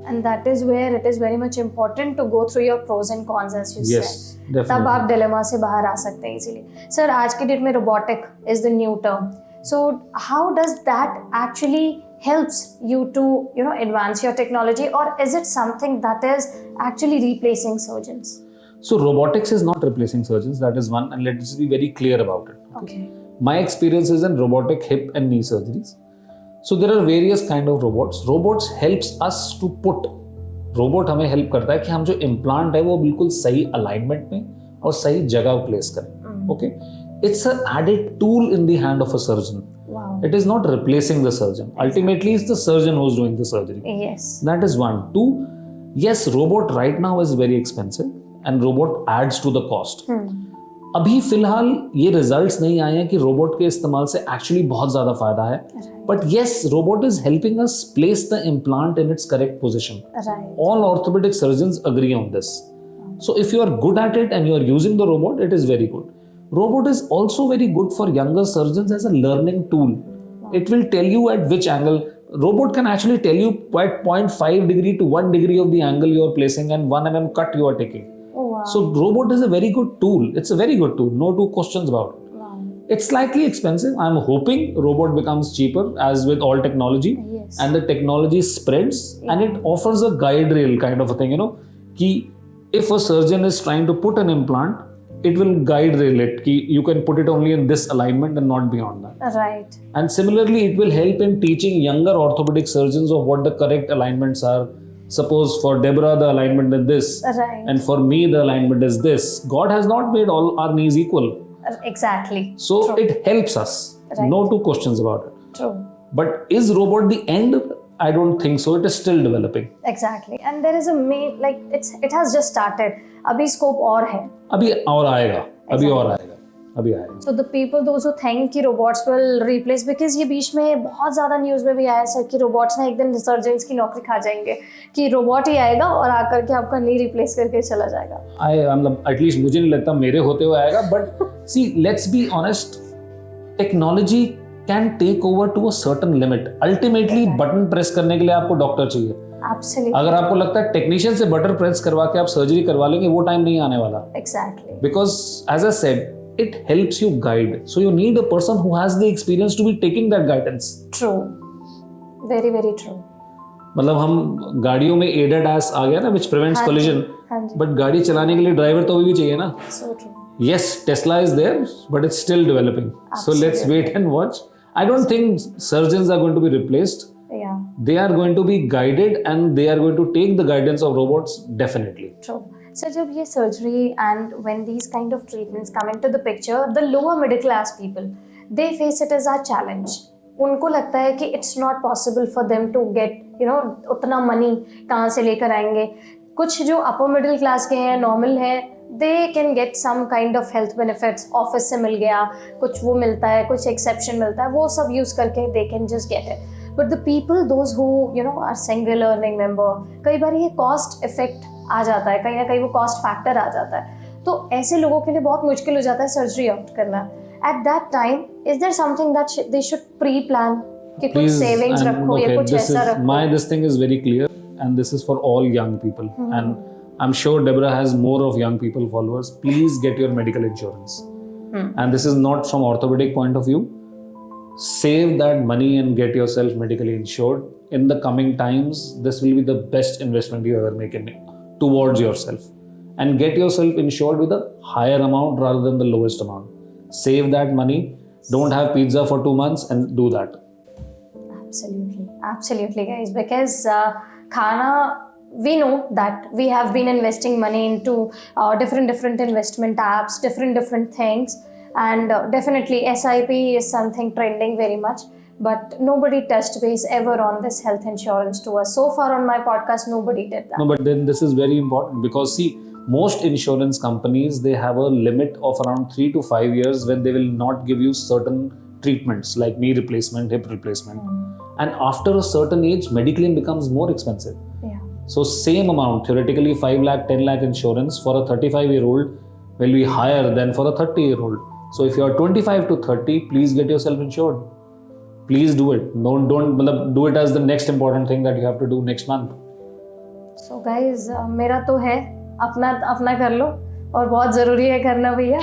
And that is where it is very much important to go through your pros and cons, as you Yes, said. definitely. तब आप dilemma से बाहर आ सकते हैं easily. Sir, आज की date में robotic is the new term. So how does that actually helps you to, advance your technology, or is it something that is actually replacing surgeons? So robotics is not replacing surgeons. That is one, and let's be very clear about it. Okay. My experience is in robotic hip and knee surgeries. So there are various kind of robots. Robots helps us to put. Robot हमें help करता है कि हम जो implant है वो बिल्कुल सही alignment में और सही जगह place करें. Okay. It's an added tool in the hand of a surgeon. Wow. It is not replacing the surgeon. Ultimately, it's the surgeon who's doing the surgery. Yes. That is one. Two, yes, robot right now is very expensive and robot adds to the cost. अभी फिलहाल ये results नहीं आए हैं कि robot के इस्तेमाल से एक्चुअली बहुत ज़्यादा फायदा है. But yes, robot is helping us place the implant in its correct position. All orthopaedic surgeons agree on this. So if you are good at it and you are using the robot, it is very good. Robot is also very good for younger surgeons as a learning tool. It will tell you at which angle. Robot can actually tell you at 0.5 degree to 1 degree of the angle you are placing and 1 mm cut you are taking. Oh, wow. So robot is a very good tool. It's a very good tool. No two questions about it. Wow. It's slightly expensive. I'm hoping robot becomes cheaper as with all technology. Yes. And the technology spreads and it offers a guide rail kind of a thing, ki if a surgeon is trying to put an implant, it will guide rail it ki you can put it only in this alignment and not beyond that. Right. And similarly, it will help in teaching younger orthopedic surgeons of what the correct alignments are. Suppose for Deborah the alignment is this, Right. and for me the alignment is this. God has not made all our knees equal, Exactly. so True. it helps us. Right. No two questions about it. True. But is robot the end? I don't think so. It is still developing. Exactly. And there is a it has just started. अभी scope और है. अभी और आएगा. अभी और आएगा. अभी आएगा. So the people, those who think कि robots will replace, because ये बीच में बहुत ज़्यादा न्यूज़ में भी आया सर कि robots ना एक दिन सर्जन्स की नौकरी खा जाएंगे, कि robot ही आएगा और आकर के आपका नी रिप्लेस करके चला जाएगा. मतलब एटलीस्ट मुझे नहीं लगता मेरे होते हुए आएगा. But see, let's be honest, technology can take over to a certain limit. Ultimately button press करने के लिए आपको डॉक्टर चाहिए. Absolutely. अगर आपको लगता है टेक्नीशियन से बटन प्रेस करवा के आप सर्जरी करवा लेंगे, वो टाइम नहीं आने वाला. Exactly. Because as I said, it helps you guide. So you need a person who has the experience to be taking that guidance. True. Very, very true. मतलब हम गाड़ियों में एडेड एस आ गया ना, which prevents collision. हाँ जी. But गाड़ी चलाने के लिए ड्राइवर तो भी चाहिए ना. So true. Yes, Tesla is there, but it's still developing. So let's wait and watch. I don't think surgeons are going to be replaced. Yeah. They are going to be guided and they are going to take the guidance of robots, definitely. True. So जब ये surgery and when these kind of treatments come into the picture, the lower middle class people, they face it as a challenge. उनको लगता है कि it's not possible for them to get, उतना money कहाँ से लेकर आएंगे. कुछ जो upper middle class के हैं, normal हैं, they can get some kind of health benefits. Office से मिल गया, कुछ वो मिलता है, कुछ exception मिलता है, वो सब use करके they can just get it. But the people, those who are single earning member, कई बार ये cost effect आ जाता है, कहीं ना कहीं वो cost factor आ जाता है, तो ऐसे लोगों के लिए बहुत मुश्किल हो जाता है सर्जरी ऑप्ट करना. At that time, is there something that they should pre-plan कि कुछ savings रखो या कुछ ऐसा रखो? This thing is very clear and this is for all young people. And I'm sure Deborah has more of young people followers. Please get your medical insurance. And this is not from orthopedic point of view. save that money and get yourself medically insured. In the coming times, this will be the best investment you ever make towards yourself. And get yourself insured with a higher amount rather than the lowest amount. Save that money. Don't have pizza for 2 months and do that. Absolutely, guys. Because khana, we know that we have been investing money into different investment apps, different things, and definitely SIP is something trending very much. But nobody touched base ever on this health insurance to us. So far on my podcast, nobody did that. No, but then this is very important because see, most insurance companies, they have a limit of around 3 to 5 years when they will not give you certain treatments like knee replacement, hip replacement. And after a certain age, mediclaim becomes more expensive. Yeah. So same amount, theoretically 5 lakh, 10 lakh insurance for a 35-year-old will be higher than for a 30-year-old. So if you are 25 to 30, please get yourself insured. Please do it. Don't do it as the next important thing that you have to do next month. So guys, मेरा तो है, अपना कर लो, और बहुत ज़रूरी है करना भैया.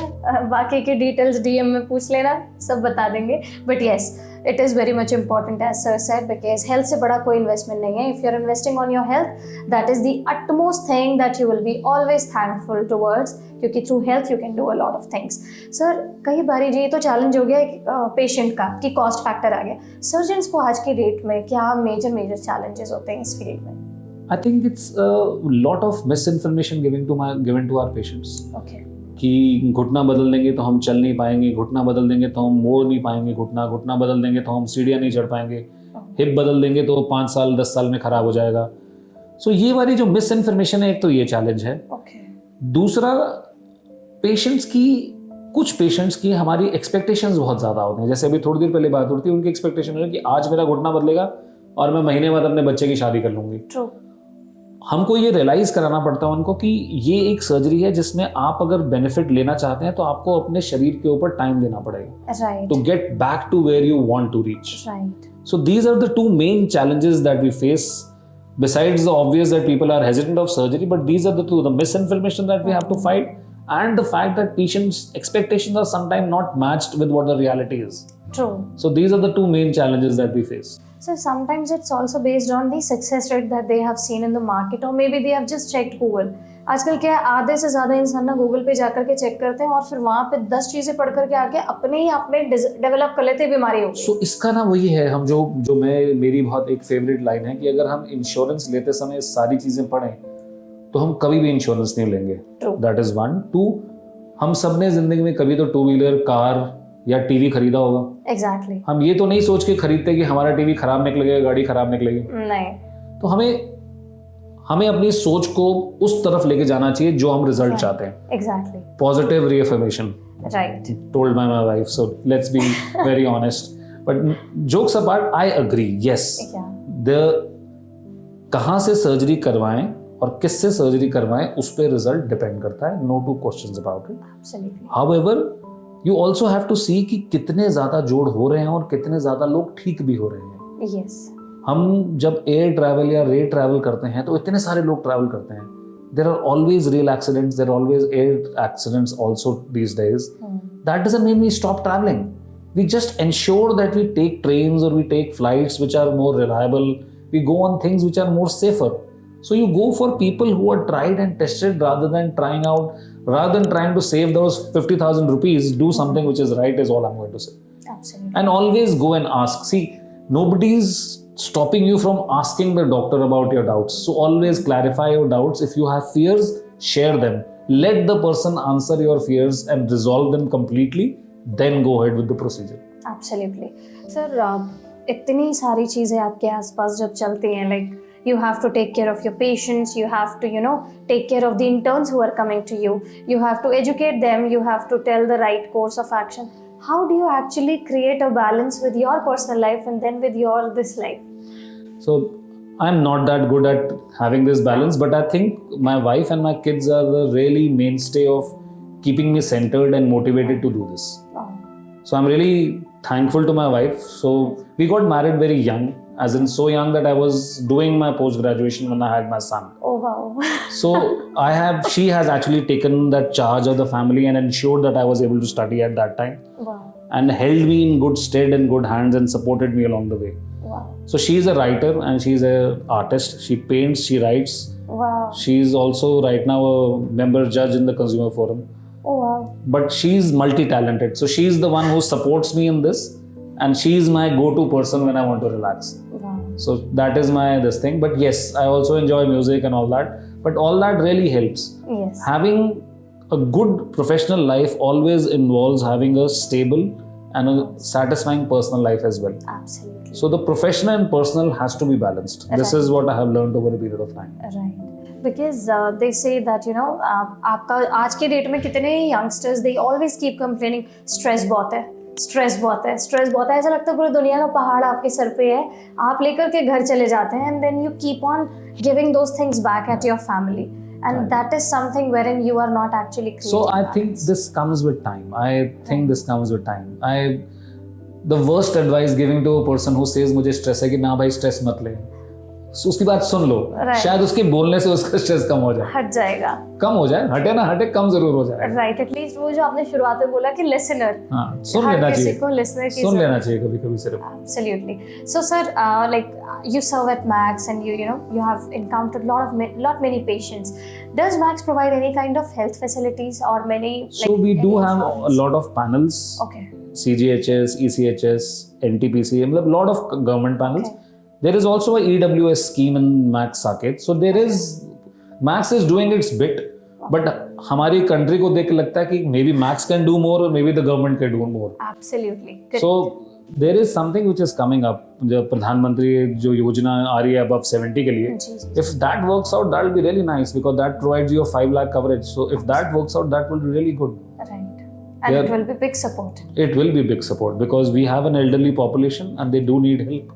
बाकी की डिटेल्स DM में पूछ लेना, सब बता देंगे. But yes, it is very much important as sir said, because health से बड़ा कोई investment नहीं है. If you're investing on your health, that is the utmost thing that you will be always thankful towards, क्योंकि through health you can do a lot of things. Sir, कई बारी जी तो challenge हो गया पेशेंट का कि कॉस्ट फैक्टर आ गया. Surgeons को आज की डेट में क्या मेजर चैलेंजेस होते हैं इस फील्ड में? I think it's a lot of misinformation given to our patients. Okay. कि घुटना बदल देंगे तो हम चल नहीं पाएंगे, घुटना बदल देंगे तो हम मोड़ नहीं पाएंगे, घुटना बदल देंगे तो हम सीढ़ियाँ नहीं चढ़ पाएंगे, हिप बदल देंगे तो 5 साल 10 साल में खराब हो जाएगा. सो ये वाली जो मिस इन्फॉर्मेशन है, एक तो ये चैलेंज है. दूसरा, कुछ पेशेंट्स की हमारी एक्सपेक्टेशंस बहुत ज़्यादा होते हैं. जैसे अभी थोड़ी देर पहले बात होती है, उनकी एक्सपेक्टेशन है कि आज मेरा घुटना बदलेगा और मैं महीने बाद अपने बच्चे की शादी कर लूँगी. True. हमको ये रियलाइज कराना पड़ता है उनको कि ये एक सर्जरी है जिसमें आप अगर बेनिफिट लेना चाहते हैं तो आपको अपने शरीर के ऊपर टाइम देना पड़ेगा to get back to where you want to reach. So these are the 2 main challenges that we face, besides the obvious that people are hesitant of surgery, but these are the 2, the misinformation that we have to fight and the fact that patients' expectations are sometimes not matched with what the reality is. True. So these are the 2 main challenges that we face. So sometimes it's also based on the success rate that they have seen in the market, or maybe they have just checked Google. आजकल क्या है, आधे से ज़्यादा इंसान ना Google पे जाकर के चेक करते हैं और फिर वहाँ पे 10 चीज़ें पढ़ करके आके अपने ही आपने डेवलप कर लेते हैं बीमारी हो. So इसका ना वही है, हम जो मेरी बहुत एक फेवरेट लाइन है कि अगर हम इंश्योरेंस लेते समय सारी चीज़ें पढ़ें तो हम कभी भी इंश्योरेंस नहीं लेंगे. That is 1. 2, हम सब ने जिंदगी में कभी तो 2 व्हीलर, कार या टीवी खरीदा होगा. Exactly. हम ये तो नहीं सोच के खरीदते कि हमारा टीवी खराब निकलेगा, गाड़ी खराब निकलेगी. नहीं. तो हमें अपनी सोच को उस तरफ लेके जाना चाहिए जो हम रिजल्ट चाहते हैं. Exactly. Ppositive reaffirmation. Right. Told by my wife. So let's be very honest. But jokes apart, I agree. Yes. Yeah. कहाँ से सर्जरी करवाएं और किससे सर्जरी करवाएं उस पर रिजल्ट डिपेंड करता है. No 2 questions about it. Absolutely. However, you also have to see कि कितने ज़्यादा जोड़ हो रहे हैं और कितने ज़्यादा लोग ठीक भी हो रहे हैं. Yes. हम जब एयर ट्रैवल या रेल ट्रैवल करते हैं तो इतने सारे लोग ट्रैवल करते हैं. There are always rail accidents, there are always air accidents also these days. That doesn't mean we stop traveling. We just ensure that we take trains or we take flights which are more reliable. We go on things which are more safer. So you go for people who are tried and tested rather than trying to save those 50,000 rupees, do something which is right is all I'm going to say. Absolutely. And always go and ask. See, nobody's stopping you from asking the doctor about your doubts. So always clarify your doubts. If you have fears, share them. Let the person answer your fears and resolve them completely. Then go ahead with the procedure. Absolutely. Sir, इतनी सारी चीज़ें आपके आसपास जब चलती हैं, like you have to take care of your patients, you have to, take care of the interns who are coming to you, you have to educate them, you have to tell the right course of action. How do you actually create a balance with your personal life and then with this life? So I'm not that good at having this balance, but I think my wife and my kids are the really mainstay of keeping me centered and motivated to do this. Wow. So I'm really thankful to my wife. So we got married very young, as in so young that I was doing my post-graduation when I had my son. Oh wow. So she has actually taken that charge of the family and ensured that I was able to study at that time. Wow. and held me in good stead and good hands and supported me along the way. Wow. So she's a writer and she's an artist. She paints, she writes. Wow. She's also right now a member judge in the Consumer Forum. Oh wow. But she's multi-talented. So she's the one who supports me in this, and she's my go-to person when I want to relax. Wow. So that is this thing. But yes, I also enjoy music and all that. But all that really helps. Yes. Having a good professional life always involves having a stable and a satisfying personal life as well. Absolutely. So the professional and personal has to be balanced. This Right. is what I have learned over a period of time. Right. Because they say that आपका आज के date में कितने youngsters they always keep complaining stress बहुत है, stress बहुत है, stress बहुत है. ऐसा लगता है पूरी दुनिया का पहाड़ आपके सर पे है, आप लेकर के घर चले जाते हैं, and then you keep on giving those things back at your family, and Right. that is something wherein you are not actually creating. So I think balance. this comes with time. This comes with time. The worst advice giving to a person who says मुझे stress है कि ना भाई stress मत ले. So उसकी बात सुन लो. Right. शायद उसके बोलने से उसका स्ट्रेस कम हो जाए. हट जाएगा. कम हो जाए, हटे ना हटे, कम जरूर हो जाए. Right. At least वो जो आपने शुरुआत में बोला कि listener. हाँ, सुन हर लेना किसी चाहिए. को listener की सुन जरूरत लेना चाहिए कभी-कभी सिर्फ. Absolutely. So, sir, like you serve at Max, and you have encountered lot many patients. Does Max provide any kind of health facilities or many? So we do have a lot of panels. Okay. CGHS, ECHS, NTPC, a lot of government panels. Okay. There is also a EWS scheme in Max Saket. So Max is doing its bit, but हमारी country को देख के लगता है कि maybe Max can do more or maybe the government can do more. Absolutely. Good. So there is something which is coming up. जब प्रधानमंत्री जो योजना आ रही है above 70 के लिए, जी, जी. if that works out, that will be really nice because that provides you a 5 lakh coverage. So if that works out, that will be really good. Right. And Yeah. it will be big support. It will be big support because we have an elderly population and they do need help.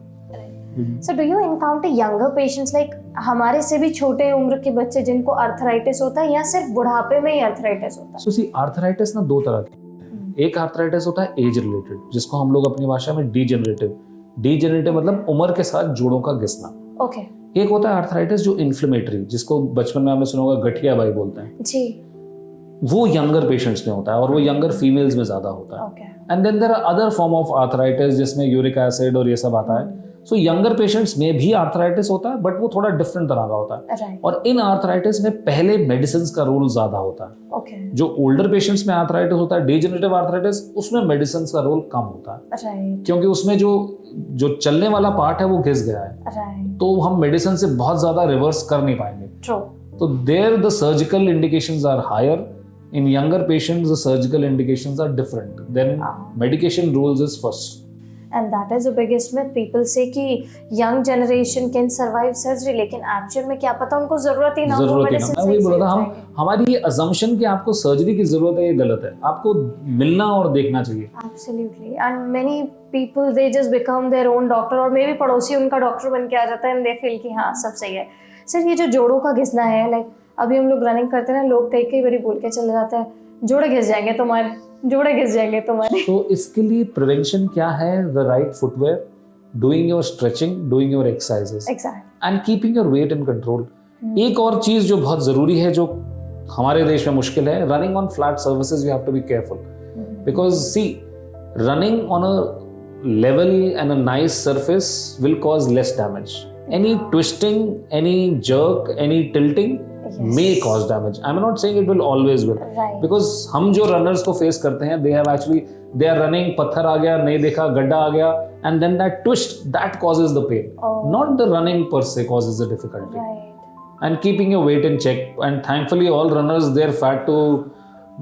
So do you encounter younger patients like हमारे से भी छोटे उम्र के बच्चे जिनको arthritis होता है या सिर्फ बुढ़ापे में ही अर्थराइटिस होता है? So see, arthritis ना दो तरह के. एक arthritis होता है एज रिलेटेड, जिसको हम लोग अपनी भाषा में डीजेनरेटिव मतलब उम्र के साथ जोड़ों का घिसना. Okay. एक होता है आर्थराइटिस जो इन्फ्लेमेटरी, जिसको बचपन में हमने सुना होगा गठिया बाई बोलते हैं. जी. वो यंगर पेशेंट्स में होता है और वो यंगर फीमेल्स में ज्यादा होता है. Okay. And then there are other form of arthritis जिसमें यूरिक एसिड और ये सब आता है. सो यंगर पेशेंट्स में भी आर्थराइटिस होता है, बट वो थोड़ा डिफरेंट तरह का होता है. Right. और इन आर्थराइटिस में पहले मेडिसिन का रोल ज्यादा होता है. Okay. जो ओल्डर पेशेंट्स में आर्थराइटिस होता है, डीजेनरेटिव आर्थराइटिस, उसमें मेडिसिन का रोल कम होता है. Right. क्योंकि उसमें जो चलने वाला पार्ट है वो घिस गया है, Right. तो हम मेडिसिन से बहुत ज्यादा रिवर्स कर नहीं पाएंगे. True. तो there the surgical indications are higher. In younger patients, the surgical indications are different. Then medication rules is first. And that is the biggest myth. People say कि young generation can survive surgery, लेकिन actual में क्या पता उनको जरूरत ही ना हो जरूरत ही medicine ना. मैं वही बोल रहा था, हमारी ये assumption कि आपको सर्जरी की जरूरत है, ये गलत है. आपको मिलना और देखना चाहिए. Absolutely. And many people they just become their own doctor, और maybe पड़ोसी उनका डॉक्टर बन के आ जाता है and they feel कि हाँ सब सही है. सर ये जो जोड़ों का घिसना है, like अभी हम लोग रनिंग करते हैं ना, लोग कई बारी बोल के चले जाते हैं जोड़े घिस जाएंगे तुम्हारे. तो इसके लिए प्रिवेंशन क्या है? The right footwear, doing your stretching, doing your exercises, and keeping your weight in control. एक और चीज जो बहुत जरूरी है, जो हमारे देश में मुश्किल है, running on flat surfaces you have to be careful because see running on a level and a nice surface will cause less damage. Any twisting, any jerk, any tilting may cause damage. I'm not saying it will always will. Right. Because हम जो runners को face करते हैं, they are running, पत्थर आ गया, नहीं देखा, गड्ढा आ गया, and then that twist, that causes the pain. Not the running per se causes the difficulty. Right. And keeping your weight in check. And thankfully all runners, their fat to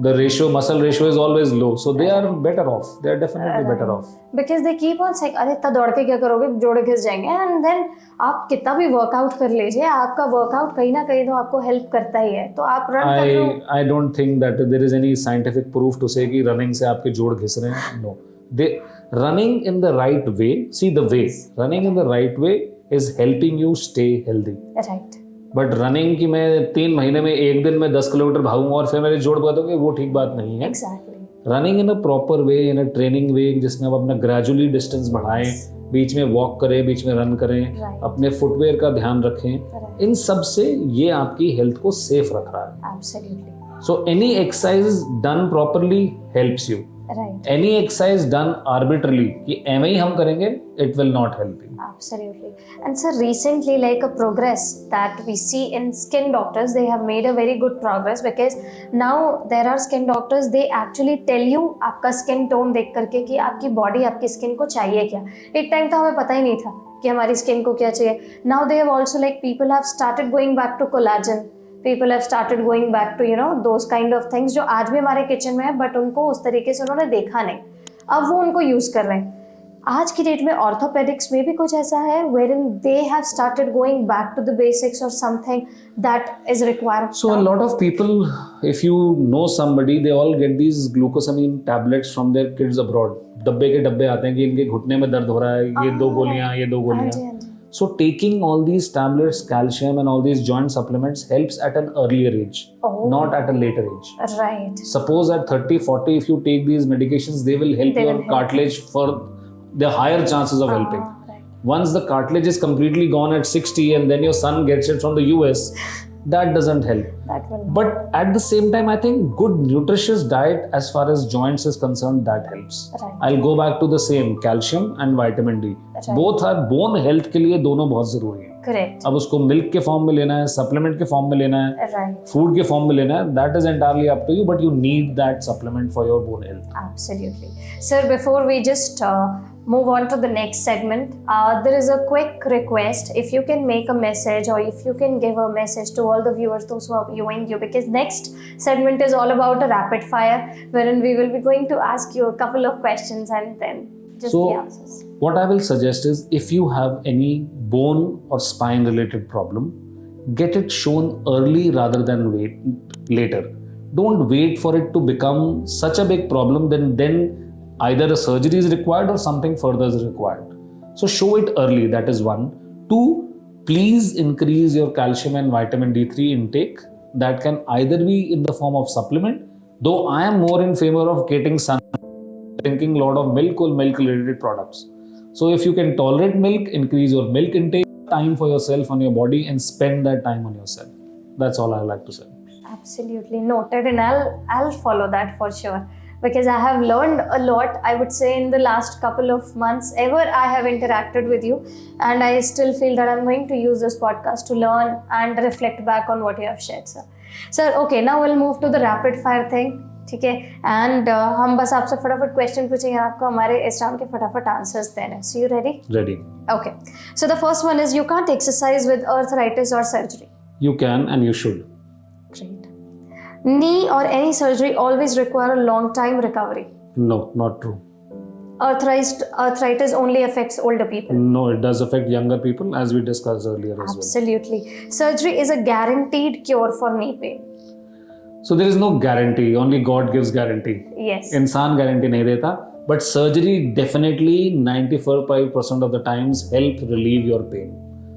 the muscle ratio is always low. So they are better off. They are definitely better off. Because they keep on saying, अरे इतना दौड़ के क्या करोगे, जोड़े घिस जाएंगे. And then आप कितना भी वर्कआउट कर लीजिए, आपका वर्कआउट कहीं ना कहीं तो आपको हेल्प करता ही है. तो आप रन कर लो. I don't think that there is any scientific proof to say कि running से आपके जोड़ घिस रहे हैं. No. Running in the right way, see the way. Running in the right way is helping you stay healthy. Right. But running की मैं 3 महीने में एक दिन में 10 किलोमीटर भागूंगा और फिर मेरे जोड़ बताऊंगे, वो ठीक बात नहीं है. Exactly. Running in a proper way, in a training way, जिसमें आप अपना ग्रेजुअली डिस्टेंस बढ़ाएं, बीच में वॉक करें, बीच में रन करें, Right. अपने फुटवेयर का ध्यान रखें. Right. इन सब से ये आपकी हेल्थ को सेफ रख रहा है. Absolutely. So any exercise done properly helps you. Right. Any exercise done arbitrarily कि ऐਵੇਂ ही हम करेंगे, it will not help you. Absolutely. And sir, recently, like a progress that we see in skin doctors, they have made a very good progress because now there are skin doctors, they actually tell you आपका skin tone देख करके कि आपकी body आपकी skin को चाहिए क्या. एक टाइम तो हमें पता ही नहीं था कि हमारी skin को क्या चाहिए. Now they have also, like, people have started going back to collagen. People have started going back to, you know, those kind of things जो आज भी हमारे किचन में है, बट उनको उस तरीके से उन्होंने देखा नहीं, अब वो उनको यूज कर रहे हैं. आज की डेट में ऑर्थोपेडिक्स में भी कुछ ऐसा है wherein they have started going back to the basics or something that is required. So a lot of people, if you know somebody, they all get these glucosamine tablets from their kids abroad. डब्बे के डब्बे आते हैं कि इनके घुटने में दर्द हो रहा है, ये 2 गोलियां, ये 2 गोलियां. So taking all these tablets, calcium and all these joint supplements helps at an earlier age, not at a later age. Right. Suppose at 30, 40, if you take these medications, they will help your cartilage for the higher chances of helping. Right. Once the cartilage is completely gone at 60 and then your son gets it from the US, that doesn't help. That will. But at the same time, I think good nutritious diet as far as joints is concerned, that helps. Right. I'll go back to the same, calcium and vitamin D. Right. Both are bone health के लिए दोनों बहुत जरूरी है. Correct. अब उसको milk के form में लेना है, सप्लीमेंट के फॉर्म में लेना है, Right. फूड के फॉर्म में लेना है, that is entirely up to you, but you need that supplement for your bone health. Absolutely. Sir, before we just move on to the next segment, there is a quick request. If you can make a message or if you can give a message to all the viewers, those who are viewing you, because next segment is all about a rapid fire, wherein we will be going to ask you a couple of questions and then just So, the answers. what I will suggest is, if you have any bone or spine related problem, get it shown early rather than wait later. Don't wait for it to become such a big problem, then either a surgery is required or something further is required. So show it early, that is one. 2, please increase your calcium and vitamin D3 intake. That can either be in the form of supplement, though I am more in favor of getting drinking a lot of milk or milk related products. So if you can tolerate milk, increase your milk intake, time for yourself on your body and spend that time on yourself. That's all I like to say. Absolutely noted, and I'll follow that for sure, because I have learned a lot, I would say, in the last couple of months ever I have interacted with you, and I still feel that I'm going to use this podcast to learn and reflect back on what you have shared, sir. Sir, okay, now we'll move to the rapid fire thing. ठीक है, and हम बस आपसे फटाफट question पूछेंगे, आपको हमारे इस राउंड के फटाफट आंसर्स देने. So you ready? Ready. Okay. So the first one is, you can't exercise with arthritis or surgery. You can and you should. Great. Knee or any surgery always require a long time recovery. No, not true. Arthritis only affects older people. No, it does affect younger people, as we discussed earlier as well. Absolutely. Surgery is a guaranteed cure for knee pain. So there is no guarantee, only God gives guarantee. Yes. इंसान guarantee नहीं देता, but surgery definitely 95% of the times help relieve your pain.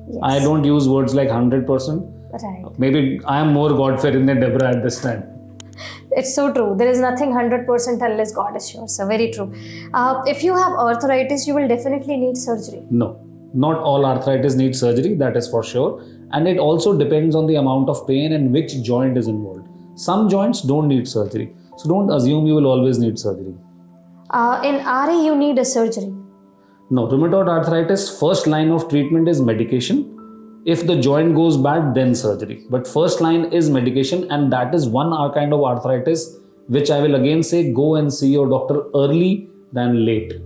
Yes. I don't use words like 100%. Right. Maybe I am more God-fearing than Deborah at this time. It's so true. There is nothing 100% unless God is sure. So very true. If you have arthritis, you will definitely need surgery. No, not all arthritis needs surgery, that is for sure. And it also depends on the amount of pain and which joint is involved. Some joints don't need surgery. So don't assume you will always need surgery. In RA, you need a surgery. No, rheumatoid arthritis, first line of treatment is medication. If the joint goes bad, then surgery. But first line is medication, and that is one kind of arthritis which I will again say, go and see your doctor early than late.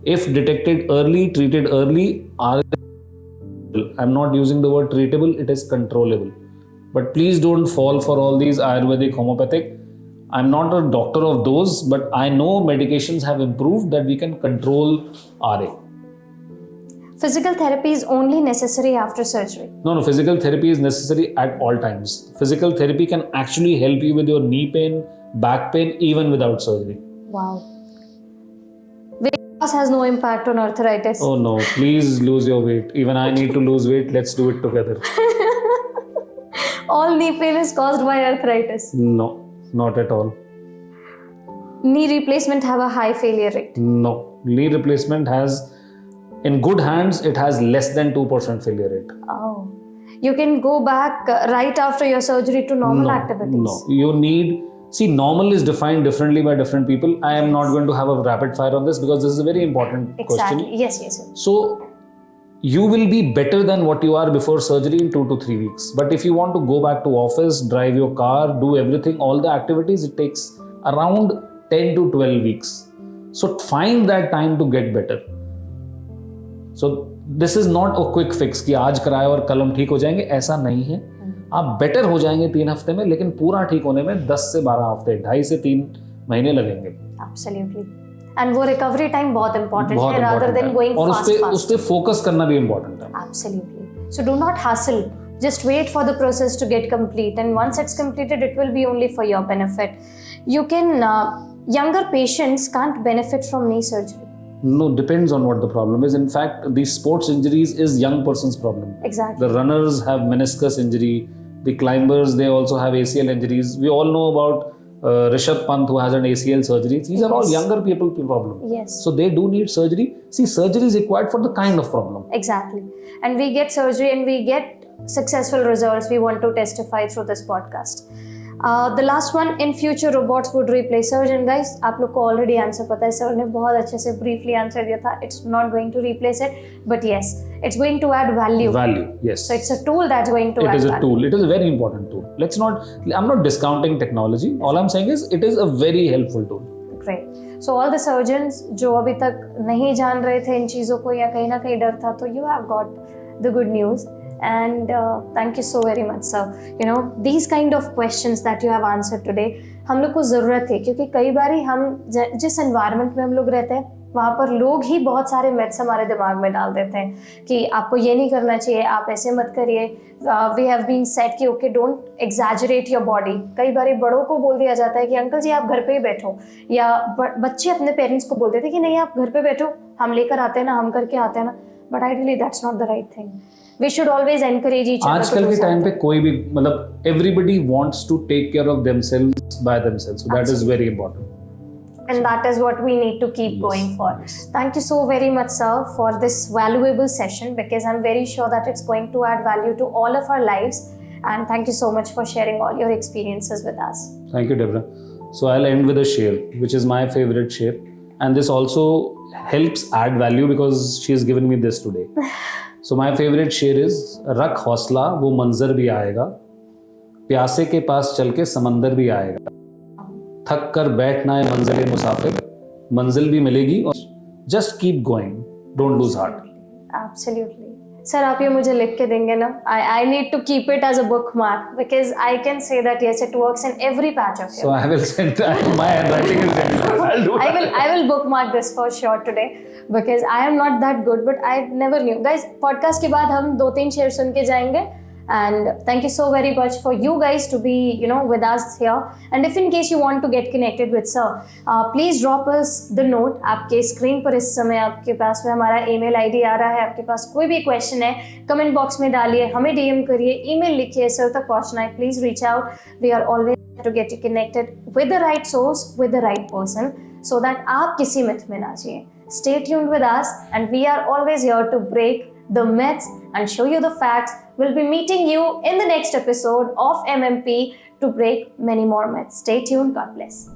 If detected early, treated early, I'm not using the word treatable, it is controllable. But please don't fall for all these Ayurvedic, homeopathic. I'm not a doctor of those, but I know medications have improved that we can control RA. Physical therapy is only necessary after surgery. No, physical therapy is necessary at all times. Physical therapy can actually help you with your knee pain, back pain, even without surgery. Wow. Weight loss has no impact on arthritis. Oh no, please lose your weight. Even I need to lose weight. Let's do it together. All knee pain is caused by arthritis. No, not at all. Knee replacement have a high failure rate. No, knee replacement has, in good hands, it has less than 2% failure rate. Oh. You can go back right after your surgery to normal activities. No, you need See, normal is defined differently by different people. I am not going to have a rapid fire on this because this is a very important Exactly. question. Yes. So, you will be better than what you are before surgery in 2 to 3 weeks. But if you want to go back to office, drive your car, do everything, all the activities, it takes around 10 to 12 weeks. So, find that time to get better. So, this is not a quick fix कि आज कराए और कल हम ठीक हो जाएंगे, ऐसा नहीं है. आप बेटर हो जाएंगे 3 हफ्ते में, लेकिन पूरा ठीक होने में 10 से 12 हफ्ते, 2.5 से 3 महीने लगेंगे. Absolutely. And वो रिकवरी टाइम बहुत इंपॉर्टेंट है rather than going और fast. उस पे फोकस करना भी इम्पोर्टेंट है. Absolutely. So do not hustle. Just wait for the process to get complete, and once it's completed, it will be only for your benefit. You can younger patients can't benefit from knee surgery. No, depends on what the problem is. In fact, the sports injuries is young person's problem. Exactly. The runners have meniscus injury. The climbers, they also have ACL injuries. We all know about Rishabh Pant, who has an ACL surgery. These are all younger people problem. Yes. So they do need surgery. See, surgery is required for the kind of problem. Exactly. And we get surgery and we get successful results. We want to testify through this podcast. The last one, in future robots would replace surgeon. Guys, आप लोग को already answer पता है. Sir ने बहुत अच्छे से briefly answer दिया था. It's not going to replace it, but yes, it's going to add value. Value, yes. So it's a tool that's going to add value. It is a tool. It is a very important tool. I'm not discounting technology. All I'm saying is it is a very helpful tool. Great. So all the surgeons जो अभी तक नहीं जान रहे थे इन चीज़ों को या कहीं ना कहीं डर था, तो you have got the good news. And thank you so very much, sir. You know, these kind of questions that you have answered today, हम लोग को ज़रूरत है, क्योंकि कई बारी हम जिस environment में हम लोग रहते हैं, वहाँ पर लोग ही बहुत सारे myths हमारे दिमाग में डाल देते हैं कि आपको ये नहीं करना चाहिए, आप ऐसे मत करिए. We have been said कि okay, don't exaggerate your body. कई बारी बड़ों को बोल दिया जाता है कि अंकल जी आप घर पे ही बैठो, या बच्चे अपने पेरेंट्स को बोलते थे कि नहीं आप घर पे बैठो, हम लेकर आते हैं ना, हम करके आते हैं ना. But ideally that's not the right thing. We should always encourage each other. आजकल के टाइम पे कोई भी मतलब everybody wants to take care of themselves by themselves. So that is very important. And that is what we need to keep going for. Thank you so very much, sir, for this valuable session, because I'm very sure that it's going to add value to all of our lives. And thank you so much for sharing all your experiences with us. Thank you, Deborah. So I'll end with a share, which is my favorite share. And this also helps add value because she has given me this today. So my favorite share is, रख हौसला वो मंजर भी आएगा, प्यासे के पास चल के समंदर भी आएगा, थक कर बैठना है मंजिल मुसाफिर, मंजिल भी मिलेगी, और just keep going, don't lose heart. Absolutely. Sir, आप ये मुझे लिख के देंगे ना? I need to keep it as a bookmark, because I can say that yes, it works in every patch of your. So I will send my handwriting is ready. I'll do that. I will bookmark this for sure today, because I am not that good, but I never knew. Guys, podcast के बाद हम 2-3 share सुन के जाएंगे. And thank you so very much for you guys to be, you know, with us here. And if in case you want to get connected with sir, please drop us the note. आपके screen पर इस समय आपके पास में हमारा email ID आ रहा है. आपके पास कोई भी क्वेश्चन है, कमेंट बॉक्स में डालिए, हमें DM करिए, email लिखिए, सर तक पहुंचना है. Please reach out. We are always to get you connected with the right source, with the right person, so that आप किसी myth में ना जिए. Stay tuned with us, and we are always here to break the myths and show you the facts. We'll be meeting you in the next episode of MMP to break many more myths. Stay tuned. God bless.